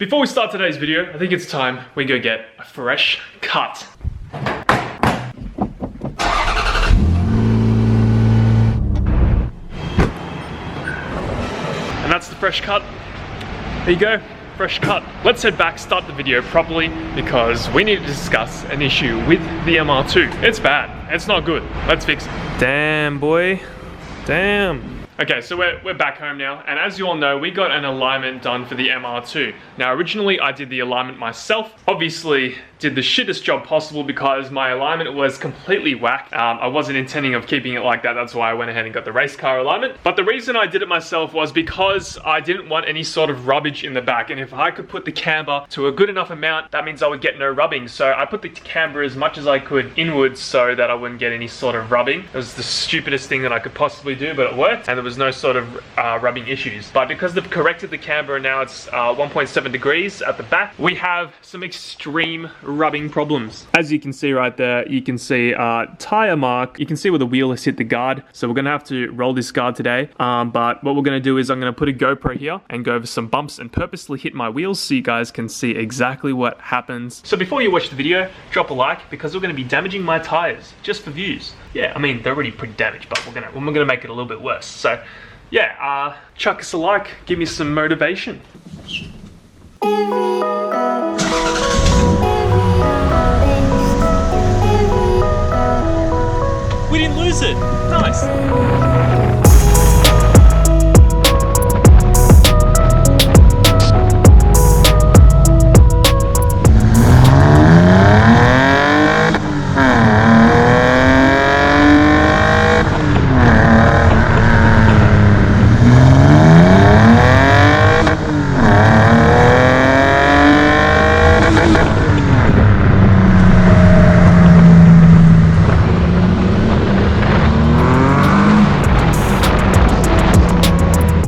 Before we start today's video, I think it's time we go get a fresh cut. And that's the fresh cut. There you go, fresh cut. Let's head back, start the video properly, because we need to discuss an issue with the MR2. It's bad, it's not good. Let's fix it. Damn, boy, damn. Okay, so we're back home now, and as you all know, we got an alignment done for the MR2. Now, originally I did the alignment myself. Obviously, did the shittest job possible because my alignment was completely whack. I wasn't intending of keeping it like that. That's why I went ahead and got the race car alignment. But the reason I did it myself was because I didn't want any sort of rubbage in the back. And if I could put the camber to a good enough amount, that means I would get no rubbing. So I put the camber as much as I could inwards so that I wouldn't get any sort of rubbing. It was the stupidest thing that I could possibly do, but it worked. And there was no sort of rubbing issues. But because they've corrected the camber and now it's 1.7 degrees at the back, we have some extreme rubbing problems. As you can see right there, you can see tire mark. You can see where the wheel has hit the guard. So we're gonna have to roll this guard today. But what we're gonna do is I'm gonna put a GoPro here and go over some bumps and purposely hit my wheels so you guys can see exactly what happens. So before you watch the video, drop a like because we're gonna be damaging my tires just for views. Yeah, I mean, they're already pretty damaged, but we're gonna make it a little bit worse. So yeah, chuck us a like, give me some motivation. We didn't lose it. Nice.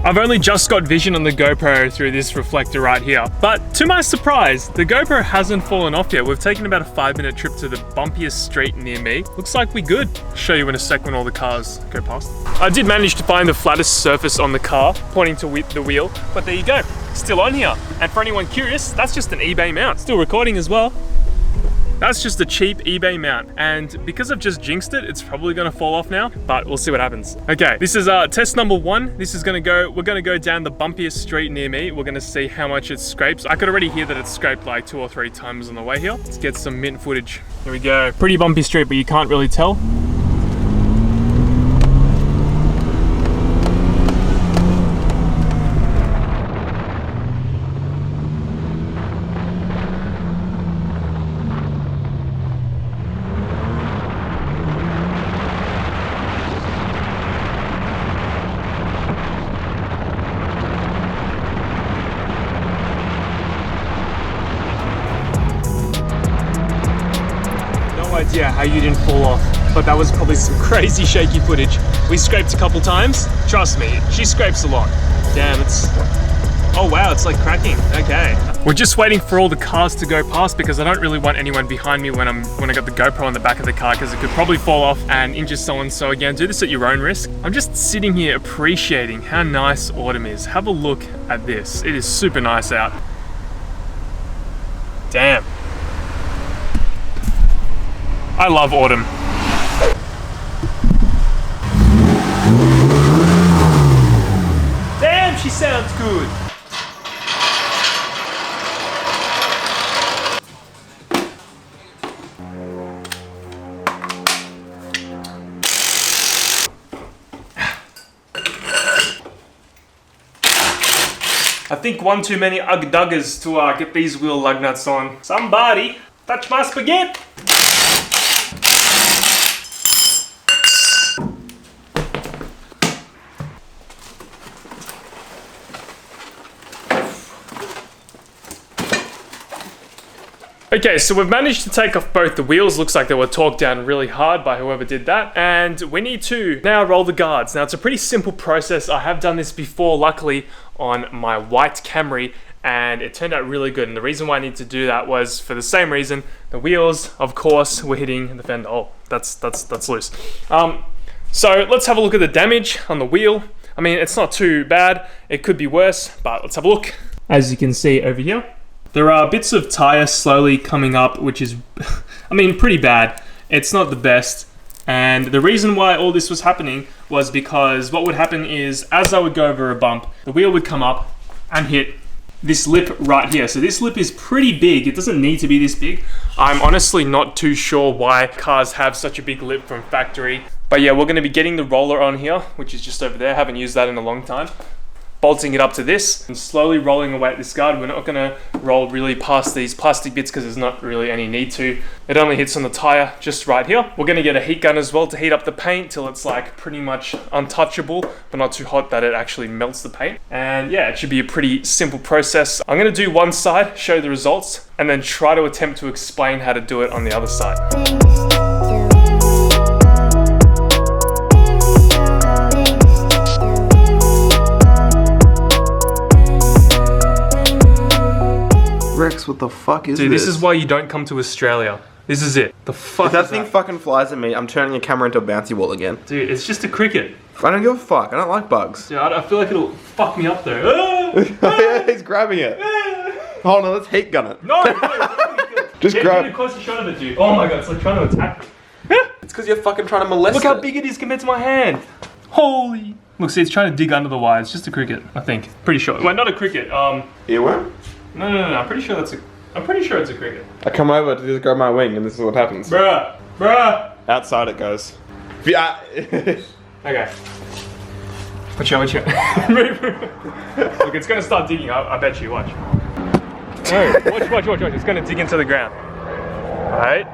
I've only just got vision on the GoPro through this reflector right here, but to my surprise, the GoPro hasn't fallen off yet. We've taken about a 5-minute trip to the bumpiest street near me. Looks like we good. I'll show you in a sec when all the cars go past. I did manage to find the flattest surface on the car, pointing to the wheel, but there you go, still on here. And for anyone curious, that's just an eBay mount. Still recording as well. That's just a cheap eBay mount, and because I've just jinxed it, it's probably gonna fall off now, but we'll see what happens. Okay, this is test number 1. This is we're gonna go down the bumpiest street near me. We're gonna see how much it scrapes. I could already hear that it scraped like 2 or 3 times on the way here. Let's get some mint footage. Here we go. Pretty bumpy street, but you can't really tell. Idea how you didn't fall off, but that was probably some crazy shaky footage. We scraped a couple times. Trust me, she scrapes a lot. Damn, oh wow, it's like cracking. Okay. We're just waiting for all the cars to go past because I don't really want anyone behind me when I got the GoPro on the back of the car because it could probably fall off and injure someone. So again, do this at your own risk. I'm just sitting here appreciating how nice autumn is. Have a look at this. It is super nice out. Damn. I love autumn. Damn, she sounds good. I think one too many ugg-duggers to get these wheel lug nuts on. Somebody touch my spaghetti. Okay, so we've managed to take off both the wheels. Looks like they were torqued down really hard by whoever did that. And we need to now roll the guards. Now, it's a pretty simple process. I have done this before, luckily, on my white Camry, and it turned out really good. And the reason why I need to do that was for the same reason. The wheels, of course, were hitting the fender. Oh, that's loose. So let's have a look at the damage on the wheel. I mean, it's not too bad. It could be worse, but let's have a look. As you can see over here, There are bits of tyre slowly coming up, which is, I mean, pretty bad. It's not the best. And the reason why all this was happening was because what would happen is, as I would go over a bump, the wheel would come up and hit this lip right here. So this lip is pretty big. It doesn't need to be this big. I'm honestly not too sure why cars have such a big lip from factory. But yeah, we're going to be getting the roller on here, which is just over there. Haven't used that in a long time. Bolting it up to this and slowly rolling away at this guard. We're not going to roll really past these plastic bits because there's not really any need to. It only hits on the tire just right here. We're going to get a heat gun as well to heat up the paint till it's like pretty much untouchable, but not too hot that it actually melts the paint. And yeah, it should be a pretty simple process. I'm going to do one side, show the results, and then try to attempt to explain how to do it on the other side. Rex, what the fuck is this? Dude, this is why you don't come to Australia. This is it. The fuck If that thing fucking flies at me, I'm turning your camera into a bouncy ball again. Dude, it's just a cricket. I don't give a fuck. I don't like bugs. Dude, I feel like it'll fuck me up though. Yeah, he's grabbing it. Hold on, let's heat gun it. No, Just grab. Get a closer shot of it, dude. Oh my god, it's like trying to attack me. It's because you're fucking trying to molest Look how big it is compared to my hand. Holy. Look, see, it's trying to dig under the wire. It's just a cricket, I think. Pretty sure. Well, not a cricket. Earworm? No. I'm pretty sure it's a cricket. I come over to just grab my wing and this is what happens. Bruh. Outside it goes. Yeah. Okay. Watch out. Look, it's gonna start digging. I bet you. Watch. No, watch. It's gonna dig into the ground. Right?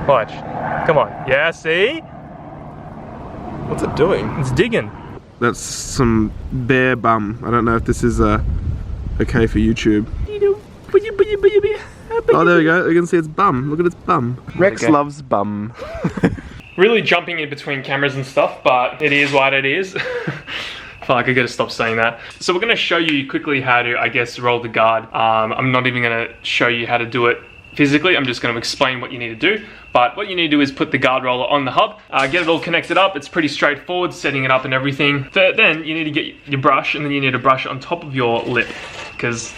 Watch. Come on. Yeah, see? What's it doing? It's digging. That's some bear bum. I don't know if this is okay for YouTube. Oh, there we go. You can see its bum. Look at its bum. Rex loves bum. Really jumping in between cameras and stuff, but it is what it is. Fuck, I gotta stop saying that. So we're gonna show you quickly how to, I guess, roll the guard. I'm not even gonna show you how to do it physically. I'm just gonna explain what you need to do. But what you need to do is put the guard roller on the hub, get it all connected up. It's pretty straightforward, setting it up and everything. Then you need to get your brush, and then you need to brush on top of your lip, because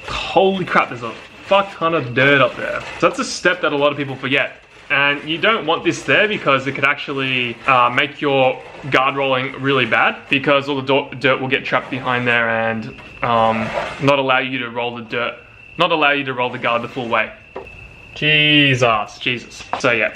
holy crap, there's a fuck ton of dirt up there. So that's a step that a lot of people forget. And you don't want this there because it could actually make your guard rolling really bad, because all the dirt will get trapped behind there and not allow you to roll the dirt, not allow you to roll the guard the full way. Jesus. So yeah.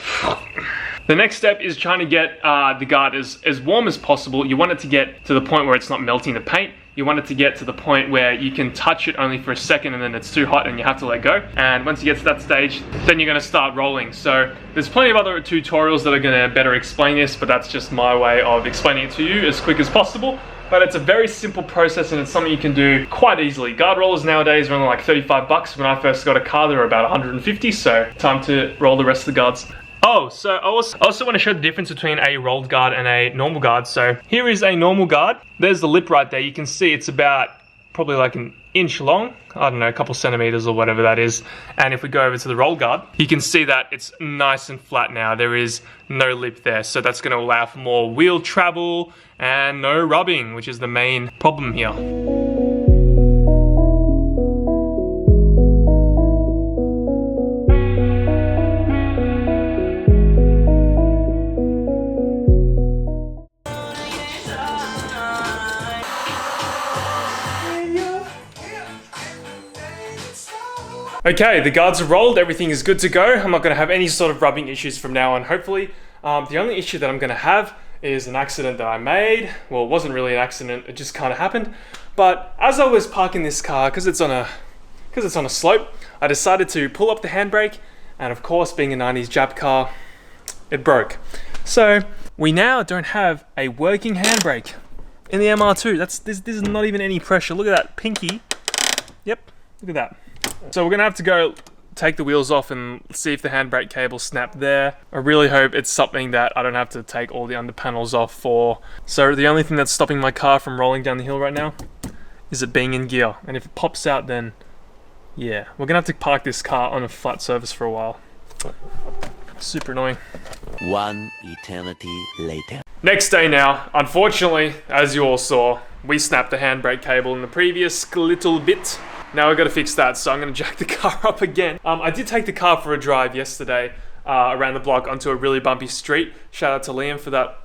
The next step is trying to get the guard as warm as possible. You want it to get to the point where it's not melting the paint. You want it to get to the point where you can touch it only for a second and then it's too hot and you have to let go. And once you get to that stage, then you're gonna start rolling. So there's plenty of other tutorials that are gonna better explain this, but that's just my way of explaining it to you as quick as possible. But it's a very simple process and it's something you can do quite easily. Guard rollers nowadays are only like 35 bucks. When I first got a car, they were about 150, so time to roll the rest of the guards. Oh, so I also want to show the difference between a rolled guard and a normal guard. So here is a normal guard. There's the lip right there. You can see it's about probably like an inch long. I don't know, a couple centimeters or whatever that is. And if we go over to the rolled guard, you can see that it's nice and flat now. There is no lip there. So that's going to allow for more wheel travel and no rubbing, which is the main problem here. Okay, the guards are rolled, everything is good to go. I'm not gonna have any sort of rubbing issues from now on, hopefully. The only issue that I'm gonna have is an accident that I made. Well, it wasn't really an accident, it just kind of happened. But as I was parking this car, because it's on a slope, I decided to pull up the handbrake, and of course, being a 90s Jap car, it broke. So we now don't have a working handbrake in the MR2. This is not even any pressure. Look at that pinky. Yep, look at that. So we're gonna have to go take the wheels off and see if the handbrake cable snapped there. I really hope it's something that I don't have to take all the under panels off for. So the only thing that's stopping my car from rolling down the hill right now is it being in gear. And if it pops out, then yeah, we're gonna have to park this car on a flat surface for a while. Super annoying. One eternity later. Next day now, unfortunately, as you all saw, we snapped the handbrake cable in the previous little bit. now I've got to fix that, so I'm going to jack the car up again. I did take the car for a drive yesterday around the block onto a really bumpy street. Shout out to Liam for that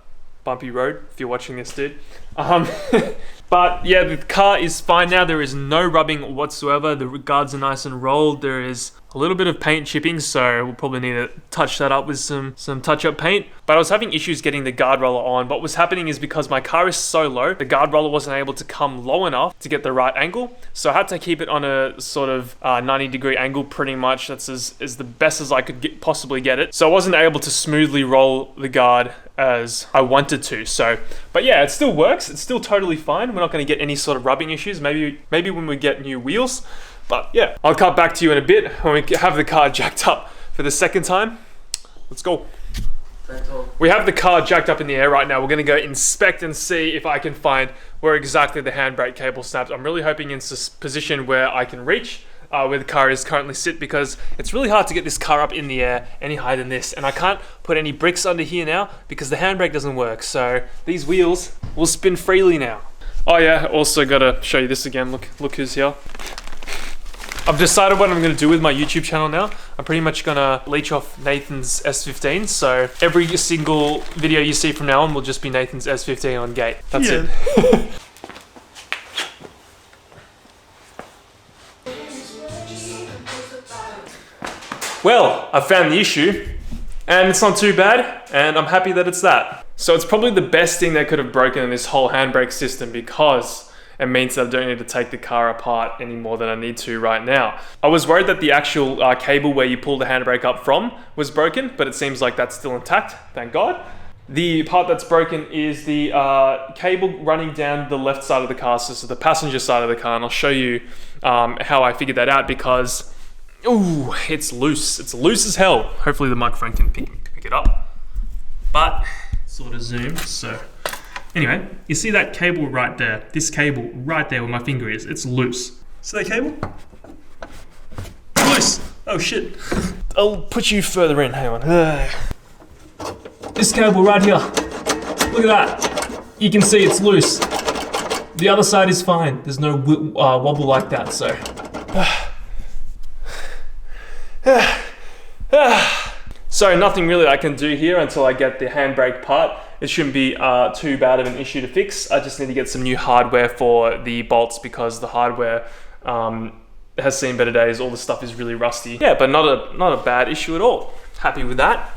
bumpy road, if you're watching this, dude. But yeah, the car is fine now. There is no rubbing whatsoever. The guards are nice and rolled. There is a little bit of paint chipping, so we'll probably need to touch that up with some touch-up paint. But I was having issues getting the guard roller on. What was happening is because my car is so low, the guard roller wasn't able to come low enough to get the right angle. So I had to keep it on a sort of 90-degree angle pretty much. That's as the best as I could possibly get it. So I wasn't able to smoothly roll the guard as I wanted to. So, but yeah, it still works. It's still totally fine. We're not going to get any sort of rubbing issues. Maybe when we get new wheels. But yeah, I'll cut back to you in a bit when we have the car jacked up for the second time. Let's go. We have the car jacked up in the air right now. We're going to go inspect and see if I can find where exactly the handbrake cable snaps. I'm really hoping it's a position where I can reach where the car is currently sit, because it's really hard to get this car up in the air any higher than this, and I can't put any bricks under here now because the handbrake doesn't work. So these wheels will spin freely now. Oh yeah, also got to show you this again. Look who's here. I've decided what I'm going to do with my YouTube channel now. I'm pretty much going to leech off Nathan's S15. So every single video you see from now on will just be Nathan's S15 on gate. That's it. Well, I found the issue and it's not too bad, and I'm happy that it's that. So it's probably the best thing that could have broken in this whole handbrake system, because it means that I don't need to take the car apart any more than I need to right now. I was worried that the actual cable where you pull the handbrake up from was broken, but it seems like that's still intact, thank God. The part that's broken is the cable running down the left side of the car, so the passenger side of the car, and I'll show you how I figured that out, because ooh, it's loose. It's loose as hell. Hopefully the microphone can pick it up, but sort of zoom. So anyway, you see that cable right there? This cable right there where my finger is, it's loose. See that cable? Loose. Oh shit. I'll put you further in, hang on. This cable right here. Look at that. You can see it's loose. The other side is fine. There's no wobble like that, so. So nothing really I can do here until I get the handbrake part. It shouldn't be too bad of an issue to fix. I just need to get some new hardware for the bolts, because the hardware has seen better days. All the stuff is really rusty. Yeah, but not a bad issue at all. Happy with that.